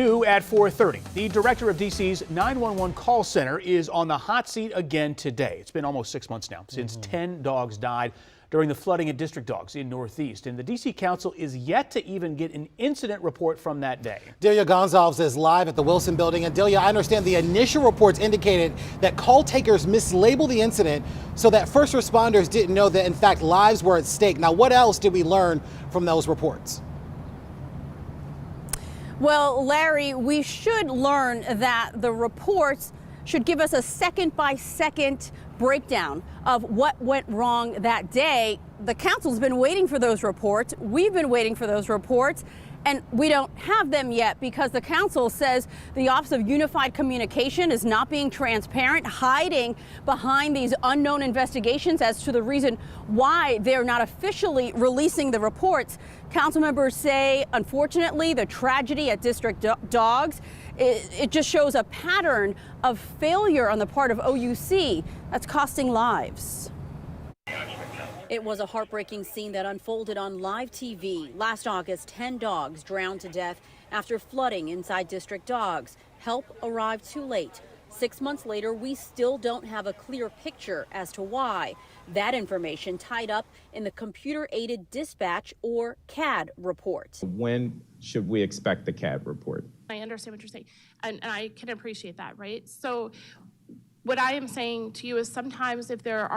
New at 4:30. The director of D.C.'s 911 call center is on the hot seat again today. It's been almost 6 months now since 10 dogs died during the flooding at District Dogs in Northeast. And the D.C. Council is yet to even get an incident report from that day. Delia Gonzalez is live at the Wilson building. And Delia, I understand the initial reports indicated that call takers mislabeled the incident so that first responders didn't know that, in fact, lives were at stake. Now, what else did we learn from those reports? Well, Larry, we should learn that the reports should give us a second-by-second breakdown of what went wrong that day. The council's been waiting for those reports. We've been waiting for those reports, and we don't have them yet because the council says the Office of Unified Communication is not being transparent, hiding behind these unknown investigations as to the reason why they're not officially releasing the reports. Council members say, unfortunately, the tragedy at District Dogs, it just shows a pattern of failure on the part of OUC that's costing lives. It was a heartbreaking scene that unfolded on live TV. Last August, 10 dogs drowned to death after flooding inside District Dogs. Help arrived too late. 6 months later, we still don't have a clear picture as to why. That information tied up in the computer-aided dispatch, or CAD, report. When should we expect the CAD report? I understand what you're saying, and I can appreciate that, right? So what I am saying to you is sometimes if there's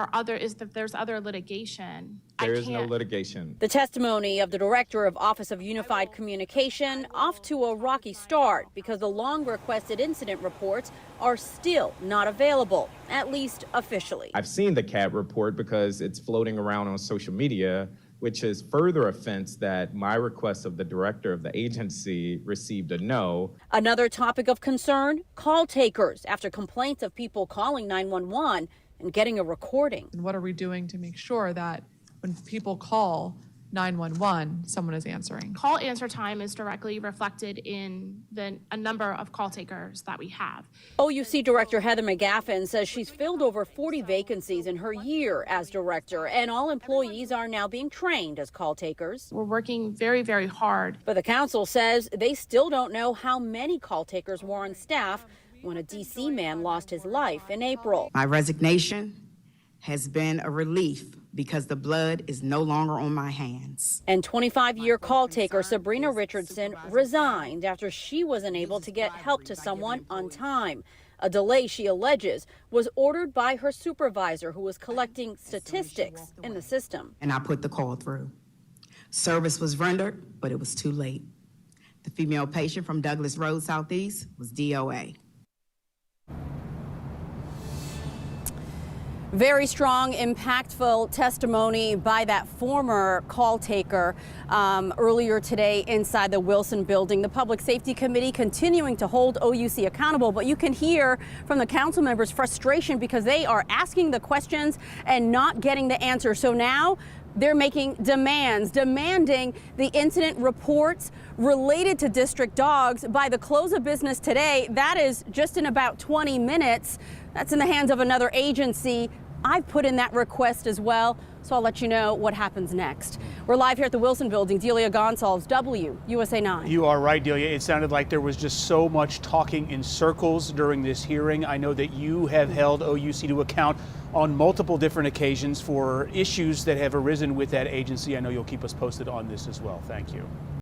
other litigation, there is no litigation. The testimony of the director of Office of Unified Communication off to a rocky start because the long requested incident reports are still not available, at least officially. I've seen the CAD report because it's floating around on social media, which is further offense that my request of the director of the agency received a no. Another topic of concern, call takers after complaints of people calling 911 and getting a recording. And what are we doing to make sure that when people call 911, someone is answering? Call answer time is directly reflected in a number of call takers that we have. OUC Director Heather McGaffin says she's filled over 40 vacancies in her year as director, and all employees are now being trained as call takers. We're working very, very hard. But the council says they still don't know how many call takers were on staff when a D.C. man lost his life in April. My resignation has been a relief because the blood is no longer on my hands. And 25-year call taker Sabrina Richardson resigned after she was unable to get help to someone on time. A delay she alleges was ordered by her supervisor who was collecting statistics in the system. And I put the call through. Service was rendered, but it was too late. The female patient from Douglas Road Southeast was DOA. Very strong, impactful testimony by that former call taker earlier today inside the Wilson building. The Public Safety Committee continuing to hold OUC accountable, but you can hear from the council members' frustration because they are asking the questions and not getting the answer. So now they're making demands, demanding the incident reports related to District Dogs by the close of business today. That is just in about 20 minutes. That's in the hands of another agency. I've put in that request as well, so I'll let you know what happens next. We're live here at the Wilson building. Delia Gonzalez, WUSA 9. You are right, Delia. It sounded like there was just so much talking in circles during this hearing. I know that you have held OUC to account on multiple different occasions for issues that have arisen with that agency. I know you'll keep us posted on this as well. Thank you.